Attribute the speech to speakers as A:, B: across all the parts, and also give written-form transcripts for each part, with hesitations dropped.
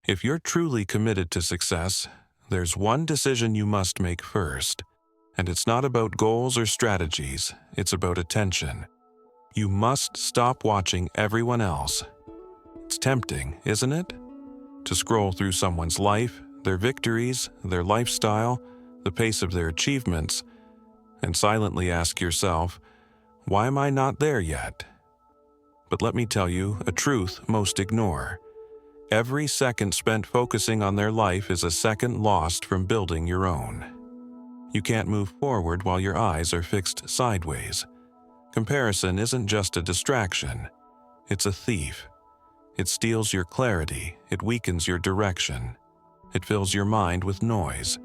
A: If you're truly committed to success, there's one decision you must make first. And it's not about goals or strategies, it's about attention. You must stop watching everyone else. It's tempting, isn't it? To scroll through someone's life, their victories, their lifestyle, the pace of their achievements, and silently ask yourself, why am I not there yet? But let me tell you a truth most ignore. Every second spent focusing on their life is a second lost from building your own. You can't move forward while your eyes are fixed sideways. Comparison isn't just a distraction. It's a thief. It steals your clarity. It weakens your direction. It fills your mind with noise.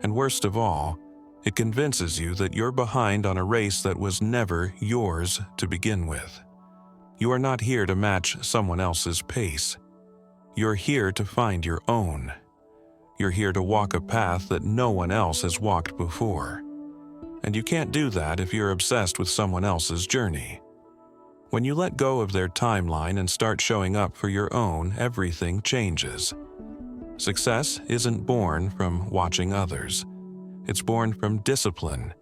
A: And worst of all, it convinces you that you're behind on a race that was never yours to begin with. You are not here to match someone else's pace. You're here to find your own. You're here to walk a path that no one else has walked before. And you can't do that if you're obsessed with someone else's journey. When you let go of their timeline and start showing up for your own, everything changes. Success isn't born from watching others. It's born from discipline,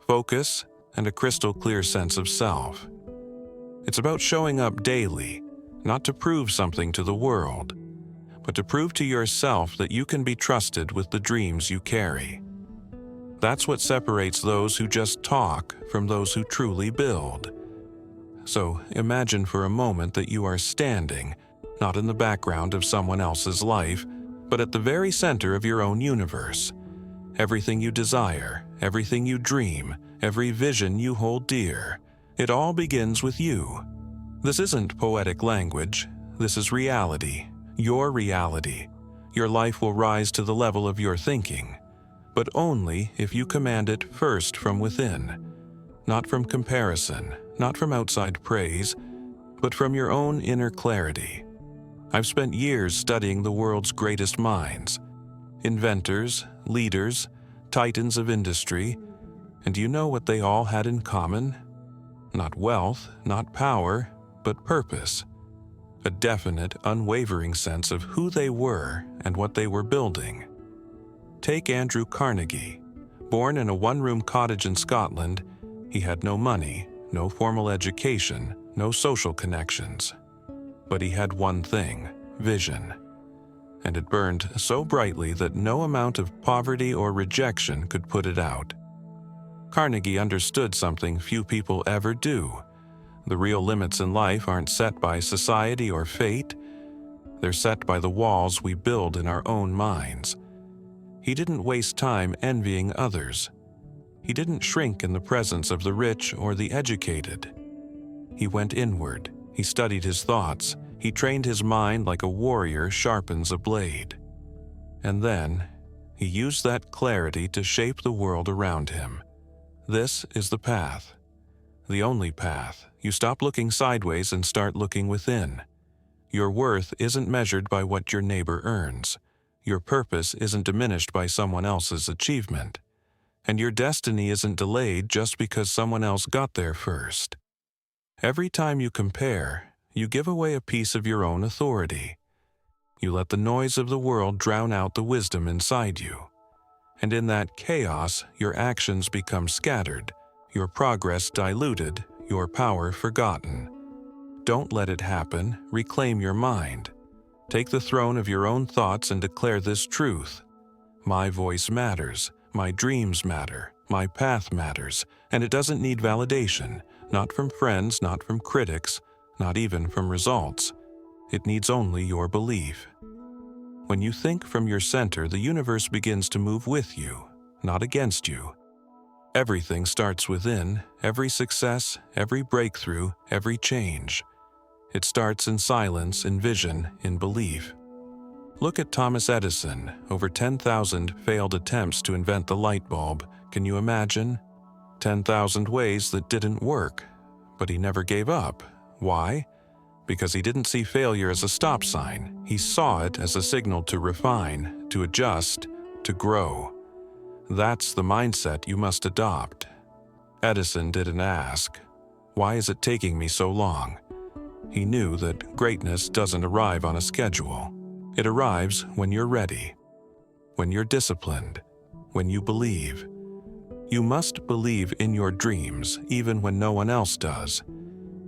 A: focus, and a crystal clear sense of self. It's about showing up daily, not to prove something to the world, but to prove to yourself that you can be trusted with the dreams you carry. That's what separates those who just talk from those who truly build. So imagine for a moment that you are standing, not in the background of someone else's life, but at the very center of your own universe. Everything you desire, everything you dream, every vision you hold dear, it all begins with you. This isn't poetic language. This is reality. Your reality. Your life will rise to the level of your thinking, but only if you command it first from within, not from comparison, not from outside praise, but from your own inner clarity. I've spent years studying the world's greatest minds, inventors, leaders, titans of industry, and do you know what they all had in common? Not wealth, not power, but purpose. A definite, unwavering sense of who they were and what they were building. Take Andrew Carnegie. Born in a one-room cottage in Scotland, he had no money, no formal education, no social connections. But he had one thing, vision. And it burned so brightly that no amount of poverty or rejection could put it out. Carnegie understood something few people ever do. The real limits in life aren't set by society or fate. They're set by the walls we build in our own minds. He didn't waste time envying others. He didn't shrink in the presence of the rich or the educated. He went inward. He studied his thoughts. He trained his mind like a warrior sharpens a blade. And then, he used that clarity to shape the world around him. This is the path. The only path. You stop looking sideways and start looking within. Your worth isn't measured by what your neighbor earns. Your purpose isn't diminished by someone else's achievement. And your destiny isn't delayed just because someone else got there first. Every time you compare, you give away a piece of your own authority. You let the noise of the world drown out the wisdom inside you. And in that chaos, your actions become scattered, your progress diluted, your power forgotten. Don't let it happen. Reclaim your mind. Take the throne of your own thoughts and declare this truth. My voice matters. My dreams matter. My path matters. And it doesn't need validation, not from friends, not from critics, not even from results. It needs only your belief. When you think from your center, the universe begins to move with you, not against you. Everything starts within, every success, every breakthrough, every change. It starts in silence, in vision, in belief. Look at Thomas Edison, over 10,000 failed attempts to invent the light bulb. Can you imagine? 10,000 ways that didn't work. But he never gave up. Why? Because he didn't see failure as a stop sign. He saw it as a signal to refine, to adjust, to grow. That's the mindset you must adopt. Edison didn't ask, "Why is it taking me so long?" He knew that greatness doesn't arrive on a schedule. It arrives when you're ready, when you're disciplined, when you believe. You must believe in your dreams even when no one else does.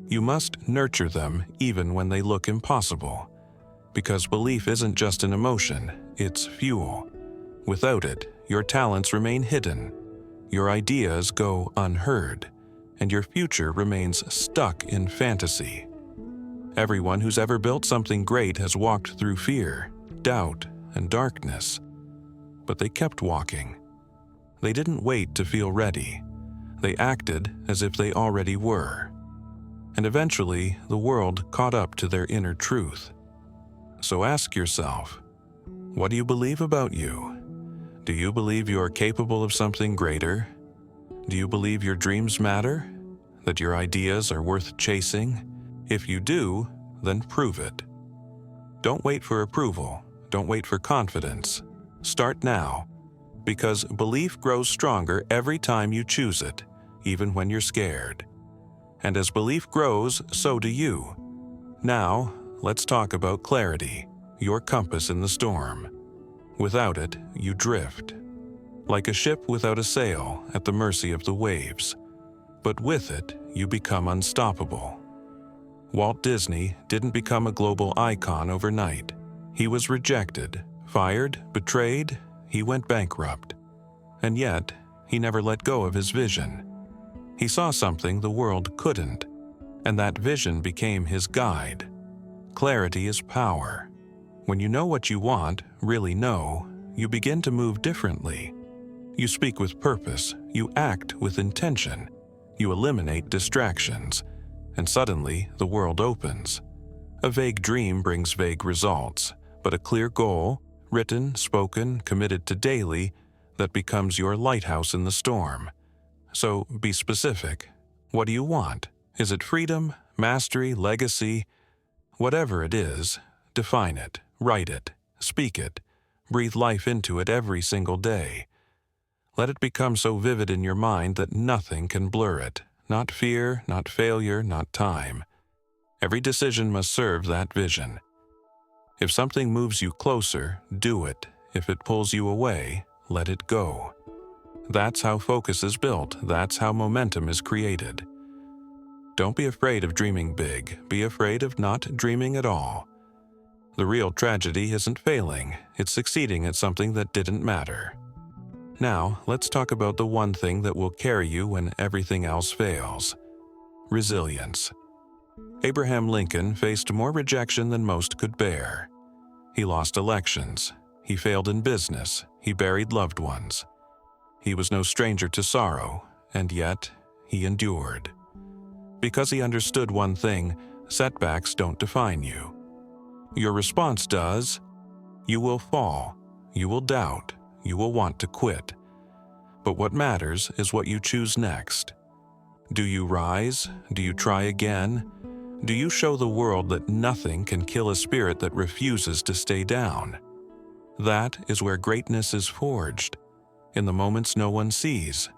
A: You must nurture them even when they look impossible. Because belief isn't just an emotion, it's fuel. Without it, your talents remain hidden, your ideas go unheard, and your future remains stuck in fantasy. Everyone who's ever built something great has walked through fear, doubt, and darkness. But they kept walking. They didn't wait to feel ready. They acted as if they already were. And eventually, the world caught up to their inner truth. So ask yourself, what do you believe about you? Do you believe you're capable of something greater? Do you believe your dreams matter? That your ideas are worth chasing? If you do, then prove it. Don't wait for approval. Don't wait for confidence. Start now, because belief grows stronger every time you choose it, even when you're scared. And as belief grows, so do you. Now, let's talk about clarity, your compass in the storm. Without it, you drift. Like a ship without a sail, at the mercy of the waves. But with it, you become unstoppable. Walt Disney didn't become a global icon overnight. He was rejected, fired, betrayed, he went bankrupt. And yet, he never let go of his vision. He saw something the world couldn't, and that vision became his guide. Clarity is power. When you know what you want, really know, you begin to move differently. You speak with purpose, you act with intention, you eliminate distractions, and suddenly the world opens. A vague dream brings vague results, but a clear goal, written, spoken, committed to daily, that becomes your lighthouse in the storm. So be specific. What do you want? Is it freedom, mastery, legacy? Whatever it is, define it, write it, speak it, breathe life into it every single day. Let it become so vivid in your mind that nothing can blur it, not fear, not failure, not time. Every decision must serve that vision. If something moves you closer, do it. If it pulls you away, let it go. That's how focus is built. That's how momentum is created. Don't be afraid of dreaming big. Be afraid of not dreaming at all. The real tragedy isn't failing. It's succeeding at something that didn't matter. Now, let's talk about the one thing that will carry you when everything else fails. Resilience. Abraham Lincoln faced more rejection than most could bear. He lost elections. He failed in business. He buried loved ones. He was no stranger to sorrow, and yet he endured. Because he understood one thing, setbacks don't define you. Your response does. You will fall. You will doubt. You will want to quit. But what matters is what you choose next. Do you rise? Do you try again? Do you show the world that nothing can kill a spirit that refuses to stay down? That is where greatness is forged. In the moments no one sees.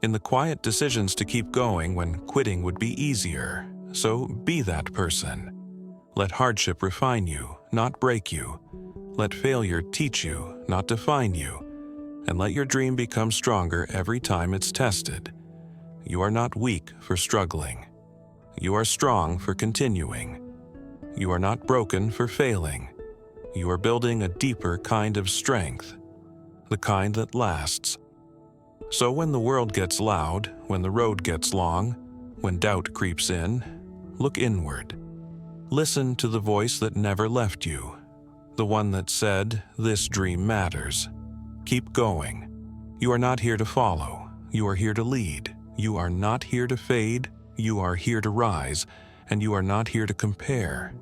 A: In the quiet decisions to keep going when quitting would be easier. So be that person. Let hardship refine you, not break you. Let failure teach you, not define you. And let your dream become stronger every time it's tested. You are not weak for struggling. You are strong for continuing. You are not broken for failing. You are building a deeper kind of strength, the kind that lasts. So when the world gets loud, when the road gets long, when doubt creeps in, look inward. Listen to the voice that never left you, the one that said, "This dream matters." Keep going. You are not here to follow. You are here to lead. You are not here to fade. You are here to rise. And you are not here to compare.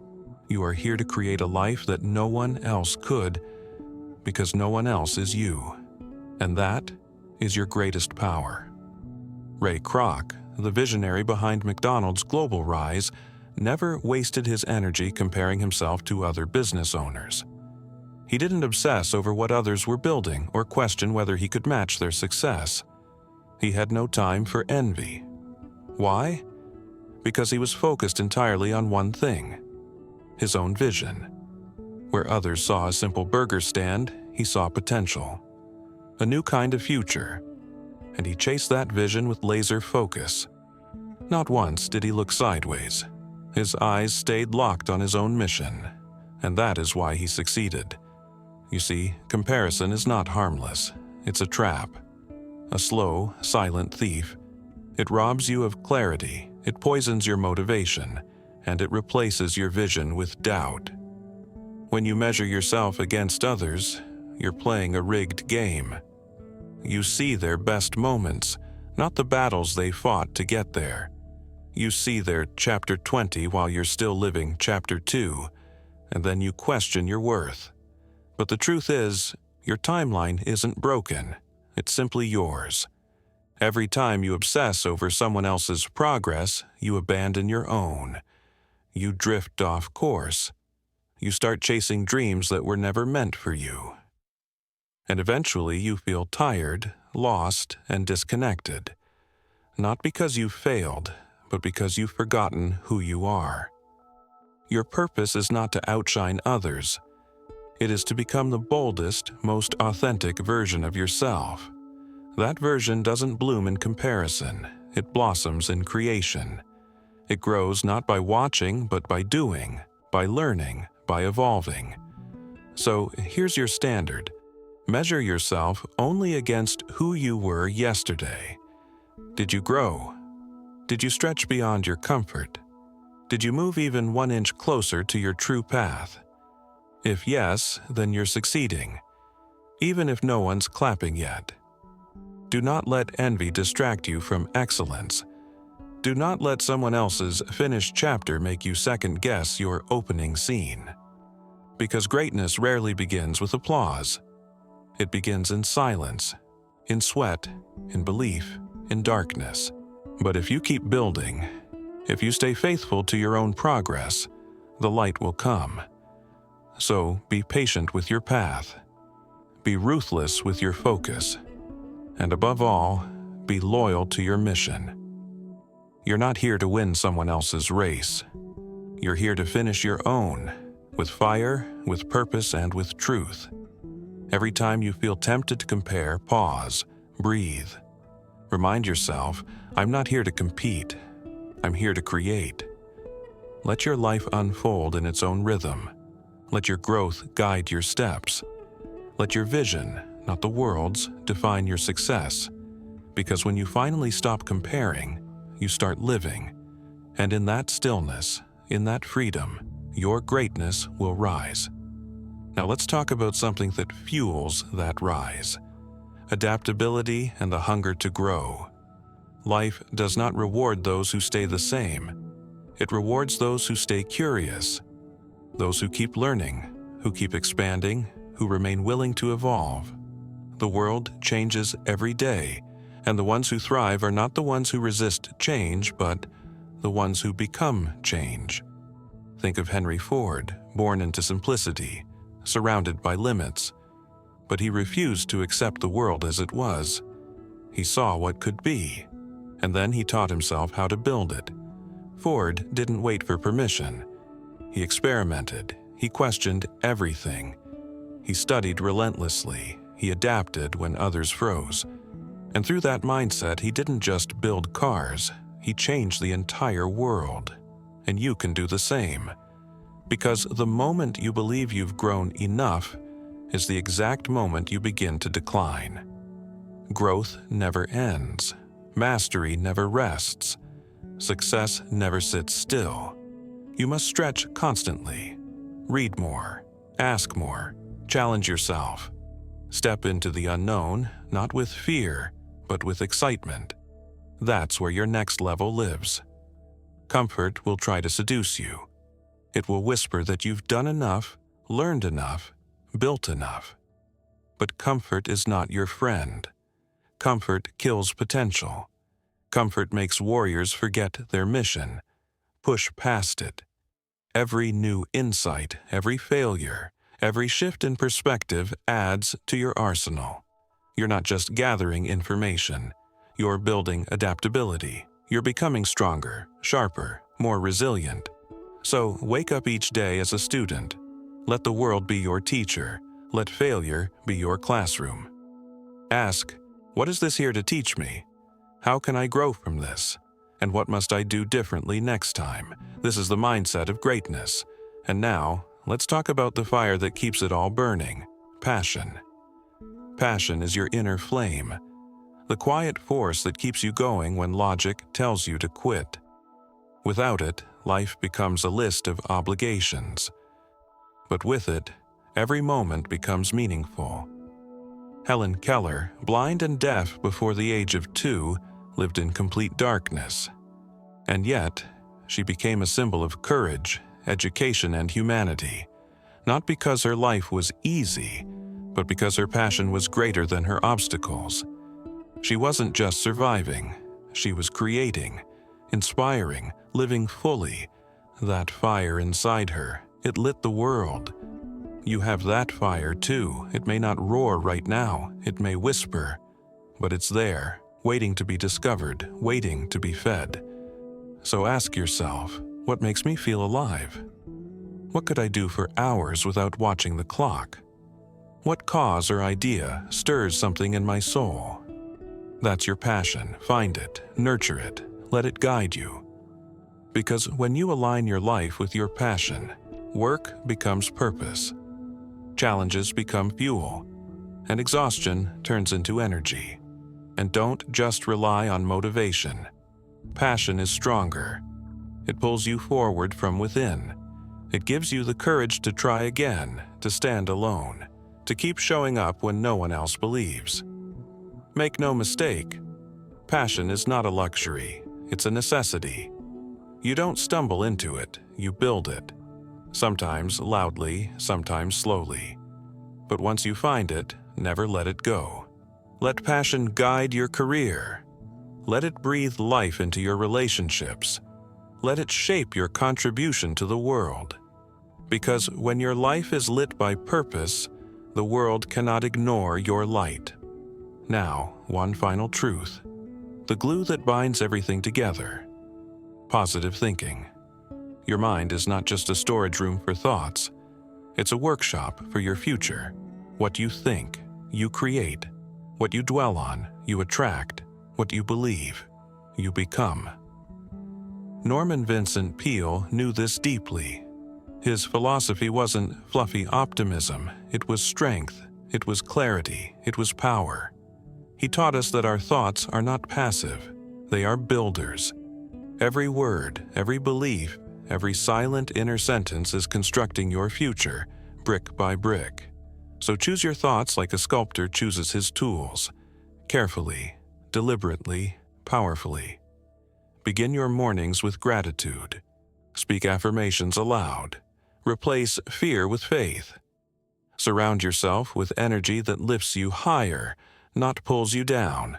A: You are here to create a life that no one else could, because no one else is you. And that is your greatest power. Ray Kroc, the visionary behind McDonald's global rise, never wasted his energy comparing himself to other business owners. He didn't obsess over what others were building or question whether he could match their success. He had no time for envy. Why? Because he was focused entirely on one thing: his own vision. Where others saw a simple burger stand, he saw potential. A new kind of future. And he chased that vision with laser focus. Not once did he look sideways. His eyes stayed locked on his own mission. And that is why he succeeded. You see, comparison is not harmless. It's a trap. A slow, silent thief. It robs you of clarity, it poisons your motivation, and it replaces your vision with doubt. When you measure yourself against others, you're playing a rigged game. You see their best moments, not the battles they fought to get there. You see their chapter 20 while you're still living chapter 2, and then you question your worth. But the truth is, your timeline isn't broken. It's simply yours. Every time you obsess over someone else's progress, you abandon your own. You drift off course. You start chasing dreams that were never meant for you. And eventually you feel tired, lost, and disconnected. Not because you've failed, but because you've forgotten who you are. Your purpose is not to outshine others. It is to become the boldest, most authentic version of yourself. That version doesn't bloom in comparison. It blossoms in creation. It grows not by watching, but by doing, by learning, by evolving. So here's your standard. Measure yourself only against who you were yesterday. Did you grow? Did you stretch beyond your comfort? Did you move even 1 inch closer to your true path? If yes, then you're succeeding, even if no one's clapping yet. Do not let envy distract you from excellence. Do not let someone else's finished chapter make you second-guess your opening scene. Because greatness rarely begins with applause. It begins in silence, in sweat, in belief, in darkness. But if you keep building, if you stay faithful to your own progress, the light will come. So be patient with your path. Be ruthless with your focus. And above all, be loyal to your mission. You're not here to win someone else's race. You're here to finish your own, with fire, with purpose, and with truth. Every time you feel tempted to compare, pause, breathe. Remind yourself, I'm not here to compete. I'm here to create. Let your life unfold in its own rhythm. Let your growth guide your steps. Let your vision, not the world's, define your success. Because when you finally stop comparing, you start living. And in that stillness, in that freedom, your greatness will rise. Now let's talk about something that fuels that rise. Adaptability and the hunger to grow. Life does not reward those who stay the same. It rewards those who stay curious, those who keep learning, who keep expanding, who remain willing to evolve. The world changes every day, and the ones who thrive are not the ones who resist change, but the ones who become change. Think of Henry Ford, born into simplicity, surrounded by limits. But he refused to accept the world as it was. He saw what could be, and then he taught himself how to build it. Ford didn't wait for permission. He experimented. He questioned everything. He studied relentlessly. He adapted when others froze. And through that mindset, he didn't just build cars. He changed the entire world. And you can do the same. Because the moment you believe you've grown enough is the exact moment you begin to decline. Growth never ends. Mastery never rests. Success never sits still. You must stretch constantly. Read more. Ask more. Challenge yourself. Step into the unknown, not with fear, but with excitement. That's where your next level lives. Comfort will try to seduce you. It will whisper that you've done enough, learned enough, built enough. But comfort is not your friend. Comfort kills potential. Comfort makes warriors forget their mission. Push past it. Every new insight, every failure, every shift in perspective adds to your arsenal. You're not just gathering information. You're building adaptability. You're becoming stronger, sharper, more resilient. So wake up each day as a student. Let the world be your teacher. Let failure be your classroom. Ask, what is this here to teach me? How can I grow from this? And what must I do differently next time? This is the mindset of greatness. And now, let's talk about the fire that keeps it all burning: passion. Passion is your inner flame, the quiet force that keeps you going when logic tells you to quit. Without it, life becomes a list of obligations. But with it, every moment becomes meaningful. Helen Keller, blind and deaf before the age of 2, lived in complete darkness. And yet, she became a symbol of courage, education, and humanity, not because her life was easy, but because her passion was greater than her obstacles. She wasn't just surviving, she was creating, inspiring, living fully. That fire inside her, it lit the world. You have that fire too. It may not roar right now, it may whisper, but it's there, waiting to be discovered, waiting to be fed. So ask yourself, what makes me feel alive? What could I do for hours without watching the clock? What cause or idea stirs something in my soul? That's your passion. Find it, nurture it, let it guide you. Because when you align your life with your passion, work becomes purpose, challenges become fuel, and exhaustion turns into energy. And don't just rely on motivation. Passion is stronger. It pulls you forward from within. It gives you the courage to try again, to stand alone, to keep showing up when no one else believes. Make no mistake, passion is not a luxury, it's a necessity. You don't stumble into it, you build it. Sometimes loudly, sometimes slowly. But once you find it, never let it go. Let passion guide your career. Let it breathe life into your relationships. Let it shape your contribution to the world. Because when your life is lit by purpose, the world cannot ignore your light. Now, one final truth. The glue that binds everything together. Positive thinking. Your mind is not just a storage room for thoughts. It's a workshop for your future. What you think, you create. What you dwell on, you attract. What you believe, you become. Norman Vincent Peale knew this deeply. His philosophy wasn't fluffy optimism, it was strength, it was clarity, it was power. He taught us that our thoughts are not passive, they are builders. Every word, every belief, every silent inner sentence is constructing your future, brick by brick. So choose your thoughts like a sculptor chooses his tools, carefully, deliberately, powerfully. Begin your mornings with gratitude. Speak affirmations aloud. Replace fear with faith. Surround yourself with energy that lifts you higher, not pulls you down.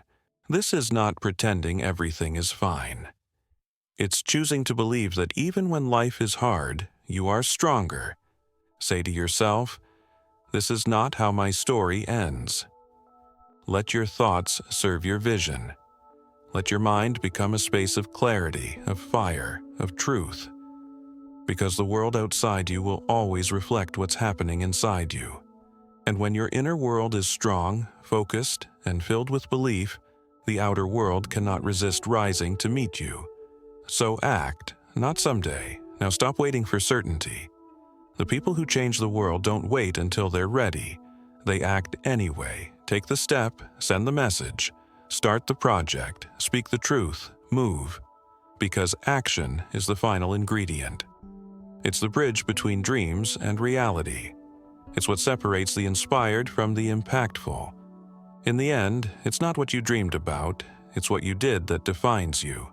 A: This is not pretending everything is fine. It's choosing to believe that even when life is hard, you are stronger. Say to yourself, this is not how my story ends. Let your thoughts serve your vision. Let your mind become a space of clarity, of fire, of truth. Because the world outside you will always reflect what's happening inside you. And when your inner world is strong, focused, and filled with belief, the outer world cannot resist rising to meet you. So act, not someday. Now stop waiting for certainty. The people who change the world don't wait until they're ready. They act anyway. Take the step, send the message, start the project, speak the truth, move. Because action is the final ingredient. It's the bridge between dreams and reality. It's what separates the inspired from the impactful. In the end, it's not what you dreamed about, it's what you did that defines you.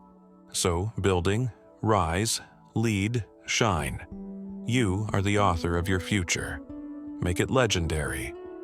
A: So, building, rise, lead, shine. You are the author of your future. Make it legendary.